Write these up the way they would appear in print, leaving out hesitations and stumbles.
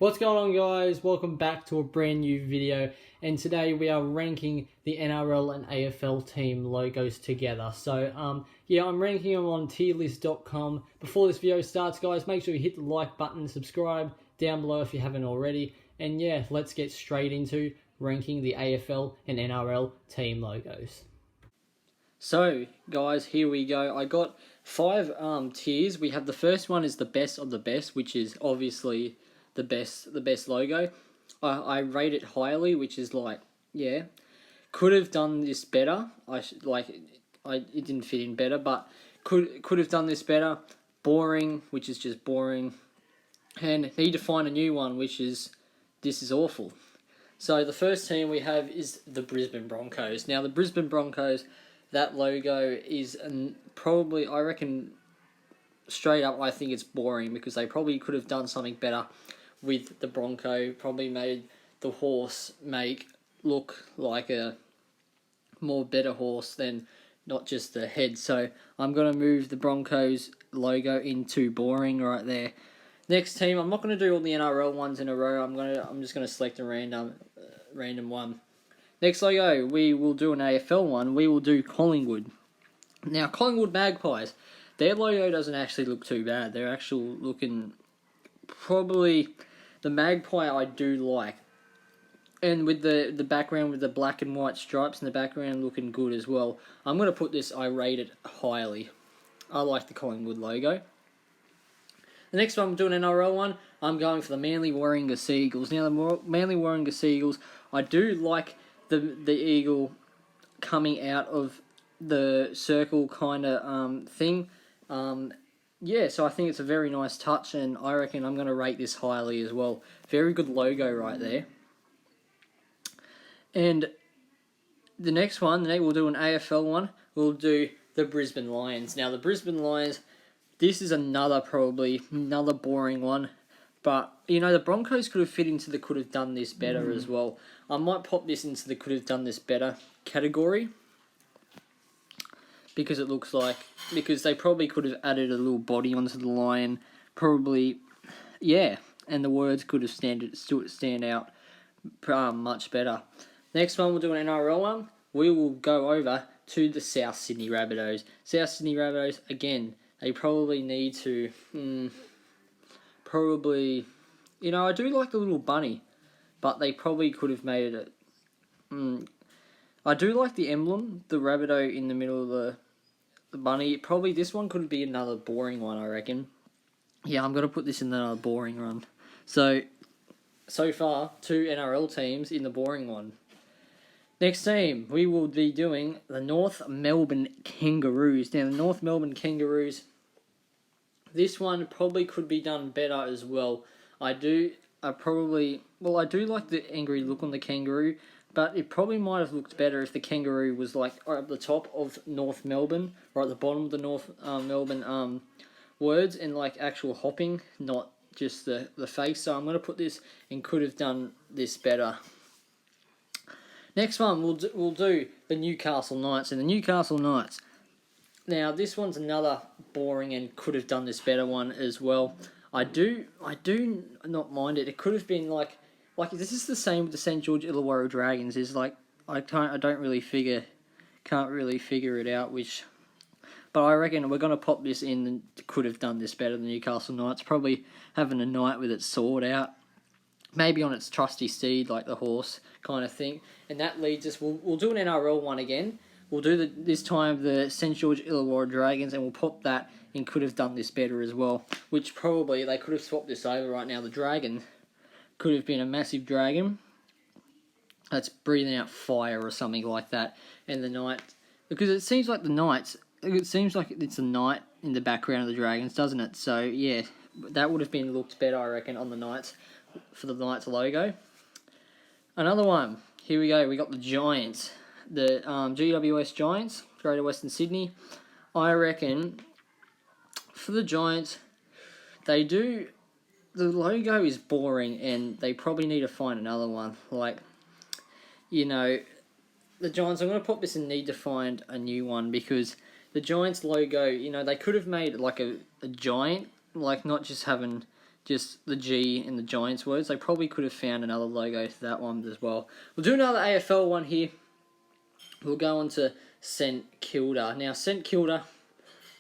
What's going on, guys? Welcome back to a brand new video, and today we are ranking the NRL and AFL team logos together. So yeah, I'm ranking them on tierlist.com. Before this video starts, guys, make sure you hit the like button, subscribe down below if you haven't already, and yeah, let's get straight into ranking the AFL and NRL team logos. So guys, here we go. I got 5 tiers. We have the first one is the best of the best, which is obviously the best logo. I rate it highly, which is like, yeah, could have done this better. It didn't fit in better, but could have done this better. Boring, which is just boring, and need to find a new one, which is this is awful. So the first team we have is the Brisbane Broncos. Now the Brisbane Broncos, that logo is probably, I reckon, straight up, I think it's boring because they probably could have done something better with the Bronco. Probably made the horse look like a more better horse than not just the head. So I'm going to move the Broncos logo into boring right there. Next team, I'm not going to do all the NRL ones in a row. I'm just going to select a random one. Next logo, we will do an AFL one. We will do Collingwood. Now, Collingwood Magpies, their logo doesn't actually look too bad. They're actually looking, probably, the magpie I do like. And with the background with the black and white stripes in the background looking good as well. I'm going to put this, I rate it highly. I like the Collingwood logo. The next one, I'm doing an NRL one. I'm going for the Manly Warringah Seagulls. Now, the Manly Warringah Seagulls, I do like the eagle coming out of the circle kind of thing. Yeah, so I think it's a very nice touch, and I reckon I'm going to rate this highly as well. Very good logo right there. And the next one, we'll do an AFL one. We'll do the Brisbane Lions. Now, the Brisbane Lions, this is probably another boring one. But, you know, the Broncos could have fit into the could have done this better as well. I might pop this into the could have done this better category. Because it looks like, because they probably could have added a little body onto the lion. Probably, yeah. And the words could have stand out much better. Next one, we'll do an NRL one. We will go over to the South Sydney Rabbitohs. South Sydney Rabbitohs, again, they probably need to, you know, I do like the little bunny, but they probably could have made it, I do like the emblem, the Rabbitoh in the middle of the bunny. Probably this one could be another boring one, I reckon. Yeah, I'm going to put this in the boring one. So far, 2 NRL teams in the boring one. Next team, we will be doing the North Melbourne Kangaroos. Now, the North Melbourne Kangaroos, this one probably could be done better as well. I do like the angry look on the kangaroo, but it probably might have looked better if the kangaroo was like at the top of North Melbourne or at the bottom of the North Melbourne words and like actual hopping, not just the face. So I'm going to put this and could have done this better. Next one, we'll do the Newcastle Knights. And the Newcastle Knights, now this one's another boring and could have done this better one as well. I do not mind it. It could have been like this is the same with the St George Illawarra Dragons. Is like can't really figure it out which, but I reckon we're gonna pop this in and could have done this better than Newcastle Knights. Probably having a knight with its sword out, maybe on its trusty steed like the horse kind of thing. And that leads us. We'll do an NRL one again. We'll do this time the St George Illawarra Dragons, and we'll pop that and could have done this better as well. Which probably they could have swapped this over right now. The dragon could have been a massive dragon that's breathing out fire or something like that. And the knight, because it seems like it's a knight in the background of the dragons, doesn't it? So yeah, that would have been looked better, I reckon, on the Knights for the Knights logo. Another one. Here we go. We got the Giants, the GWS Giants, Greater Western Sydney. I reckon for the Giants, the logo is boring and they probably need to find another one. Like, you know, the Giants, I'm going to put this in need to find a new one because the Giants logo, you know, they could have made like a giant, like not just having just the G in the Giants words. They probably could have found another logo for that one as well. We'll do another AFL one here. We'll go on to St Kilda. Now, St Kilda,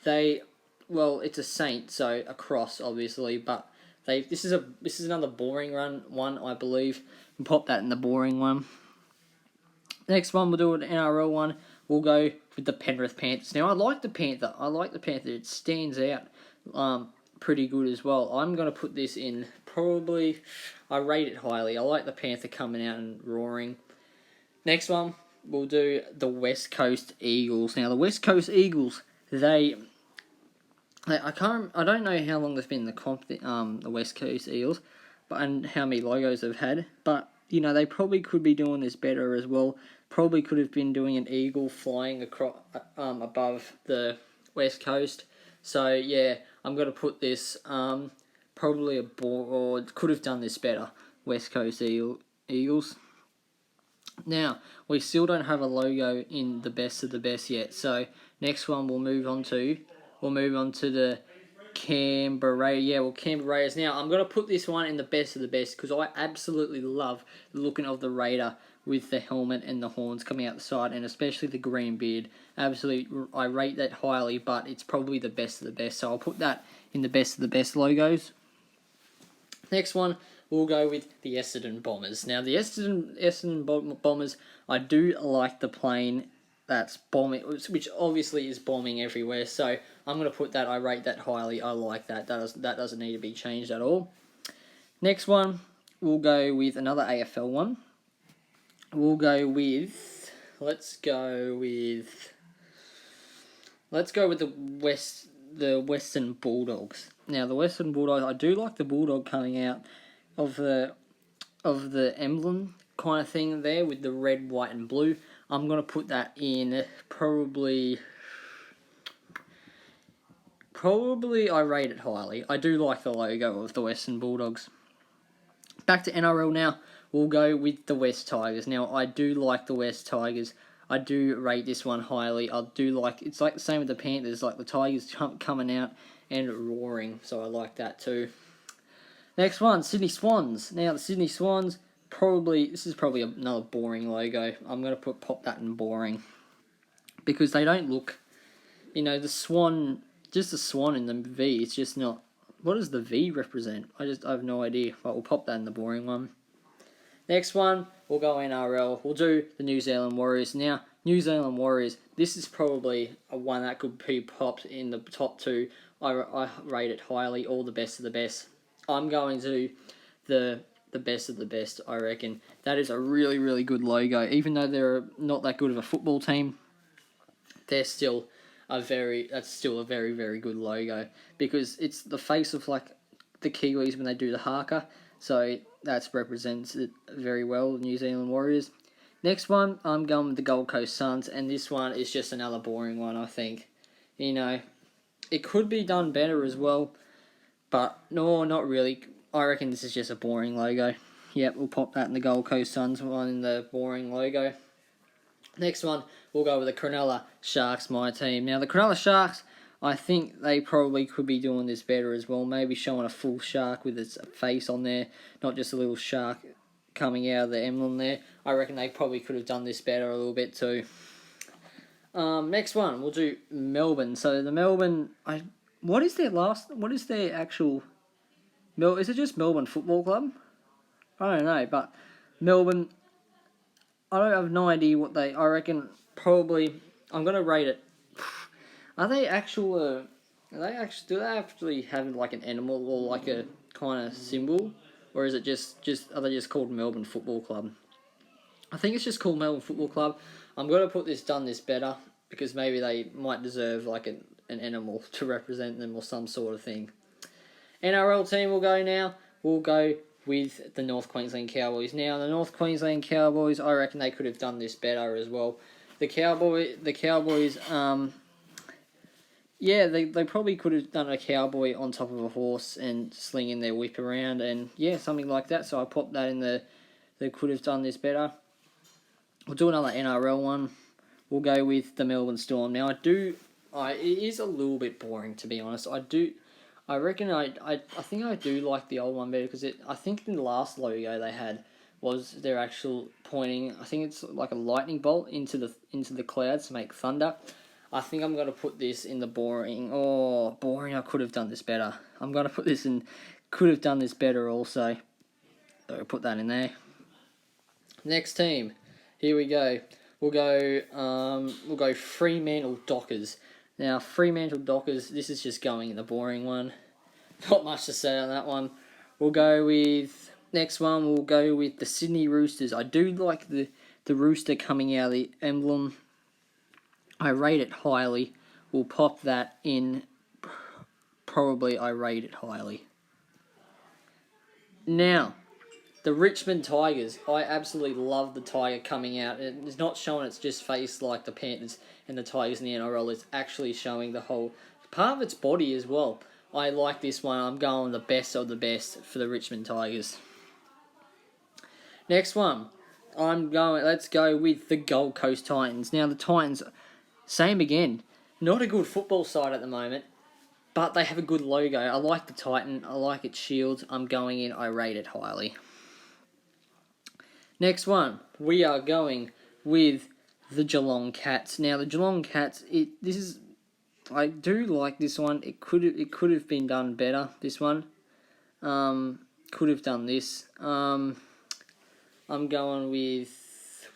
it's a saint, so a cross, obviously, but this is another boring one, I believe. We'll pop that in the boring one. Next one, we'll do an NRL one. We'll go with the Penrith Panthers. Now, I like the Panther. It stands out pretty good as well. I'm going to put this in probably... I rate it highly. I like the Panther coming out and roaring. Next one, we'll do the West Coast Eagles. Now, the West Coast Eagles, I don't know how long they've been in the West Coast Eagles, and how many logos they've had, but they probably could be doing this better as well. Probably could have been doing an eagle flying across above the West Coast. So yeah, I'm gonna put this probably or could have done this better. West Coast Eagles. Now, we still don't have a logo in the best of the best yet. So next one we'll move on to the Canberra. Canberra Raiders. Now, I'm going to put this one in the best of the best because I absolutely love the looking of the Raider with the helmet and the horns coming out the side, and especially the green beard. Absolutely, I rate that highly, but it's probably the best of the best. So I'll put that in the best of the best logos. Next one, we'll go with the Essendon Bombers. Now, the Essendon Bombers, I do like the plane that's bombing, which obviously is bombing everywhere. So I'm going to put that. I rate that highly. I like that. That doesn't need to be changed at all. Next one, we'll go with another AFL one. We'll go with. Let's go with the Western Bulldogs. Now, the Western Bulldogs, I do like the bulldog coming out of the emblem kind of thing there with the red, white, and blue. I'm going to put that in probably I rate it highly. I do like the logo of the Western Bulldogs. Back to NRL now. We'll go with the West Tigers. Now, I do like the West Tigers. I do rate this one highly. It's like the same with the Panthers, like the Tigers coming out and roaring. So I like that too. Next one, Sydney Swans. Now, the Sydney Swans, this is probably another boring logo. I'm going to pop that in boring. Because they don't look, the swan, just the swan in the V, it's just not, what does the V represent? I have no idea, but we'll pop that in the boring one. Next one, we'll go NRL. We'll do the New Zealand Warriors. Now, New Zealand Warriors, this is probably a one that could be popped in the top two. I rate it highly, all the best of the best. I'm going to the best of the best, I reckon. That is a really, really good logo. Even though they're not that good of a football team, that's still a very, very good logo. Because it's the face of like the Kiwis when they do the haka. So that represents it very well, the New Zealand Warriors. Next one, I'm going with the Gold Coast Suns, and this one is just another boring one, I think. It could be done better as well, but no, not really. I reckon this is just a boring logo. Yep, we'll pop that in the Gold Coast Suns one in the boring logo. Next one, we'll go with the Cronulla Sharks, my team. Now, the Cronulla Sharks, I think they probably could be doing this better as well. Maybe showing a full shark with its face on there, not just a little shark coming out of the emblem there. I reckon they probably could have done this better a little bit too. Next one, we'll do Melbourne. So the Melbourne, what is their actual... Is it just Melbourne Football Club? I don't know, but Melbourne, I have no idea what I reckon probably, I'm going to rate it. Do they actually have like an animal or like a kind of symbol? Or is it are they just called Melbourne Football Club? I think it's just called Melbourne Football Club. I'm going to put this better because maybe they might deserve like an animal to represent them or some sort of thing. NRL team will go now. We'll go with the North Queensland Cowboys. Now, the North Queensland Cowboys, I reckon they could have done this better as well. The Cowboys, they probably could have done a cowboy on top of a horse and slinging their whip around and, something like that. So I popped that in they could have done this better. We'll do another NRL one. We'll go with the Melbourne Storm. Now, it is a little bit boring, to be honest. I reckon I think I do like the old one better because I think the last logo they had was their actual pointing. I think it's like a lightning bolt into the clouds to make thunder. I think I'm gonna put this in the boring. Oh, boring! I could have done this better. I'm gonna put this in. Could have done this better also. So put that in there. Next team. Here we go. We'll go Fremantle Dockers. Now Fremantle Dockers. This is just going in the boring one. Not much to say on that one. We'll go with next one. We'll go with the Sydney Roosters. I do like the rooster coming out of the emblem. I rate it highly. We'll pop that in. Probably I rate it highly. Now, the Richmond Tigers. I absolutely love the tiger coming out. It's not showing its just face like the Panthers and the Tigers in the NRL. It's actually showing the whole part of its body as well. I like this one. I'm going the best of the best for the Richmond Tigers. Next one. Let's go with the Gold Coast Titans. Now, the Titans, same again. Not a good football side at the moment, but they have a good logo. I like the Titan. I like its shields. I'm going in. I rate it highly. Next one. We are going with the Geelong Cats. Now, the Geelong Cats, I do like this one. It could have been done better. This one, could have done this. I'm going with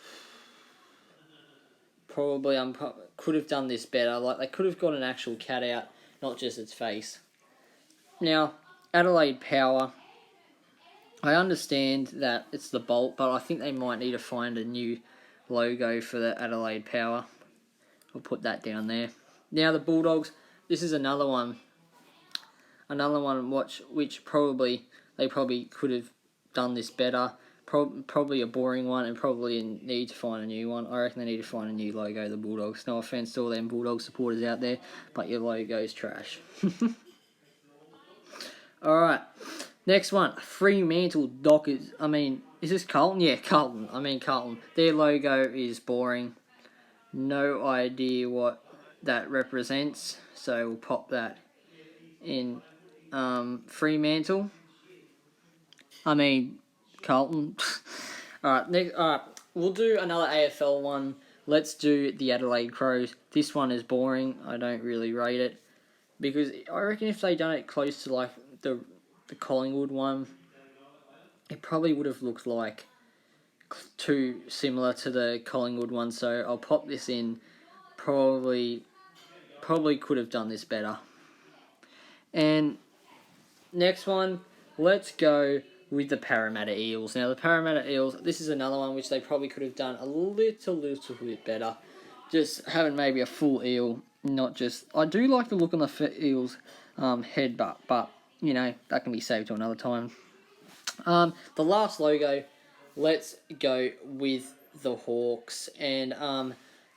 probably could have done this better. Like they could have got an actual cat out, not just its face. Now, Adelaide Power. I understand that it's the Bolt, but I think they might need to find a new logo for the Adelaide Power. I'll put that down there. Now the Bulldogs, this is another one which they probably could have done this better. Probably a boring one and probably need to find a new one. I reckon they need to find a new logo, the Bulldogs. No offense to all them Bulldog supporters out there, but your logo's trash. Alright, next one, Fremantle Dockers. Is this Carlton? Yeah, Carlton. Carlton. Their logo is boring. No idea what that represents, so we'll pop that in Fremantle. Carlton. Alright, we'll do another AFL one. Let's do the Adelaide Crows. This one is boring. I don't really rate it because I reckon if they done it close to like the Collingwood one, it probably would have looked like too similar to the Collingwood one. So I'll pop this in. Probably could have done this better. And next one, let's go with the Parramatta Eels. Now the Parramatta Eels, this is another one which they probably could have done a little bit better. Just having maybe a full eel, not just. I do like the look on the Eels head, but you know that can be saved to another time. The last logo, let's go with the Hawks. And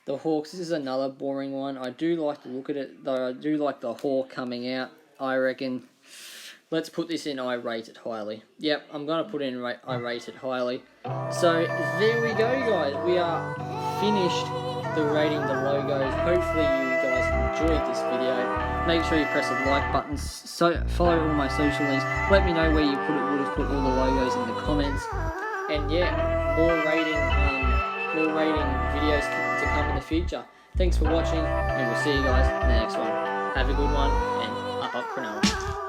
the Hawks, this is another boring one. I do like the look at it, though. I do like the hawk coming out. I reckon. Let's put this in I rate it highly. Yep, I'm going to put in I rate it highly. So, there we go, guys. We are finished rating the logos. Hopefully you guys enjoyed this video. Make sure you press the like button. So follow all my social links. Let me know where you would have put all the logos in the comments. And yeah, more rating videos to come in the future. Thanks for watching, and we'll see you guys in the next one. Have a good one, and up Cronulla.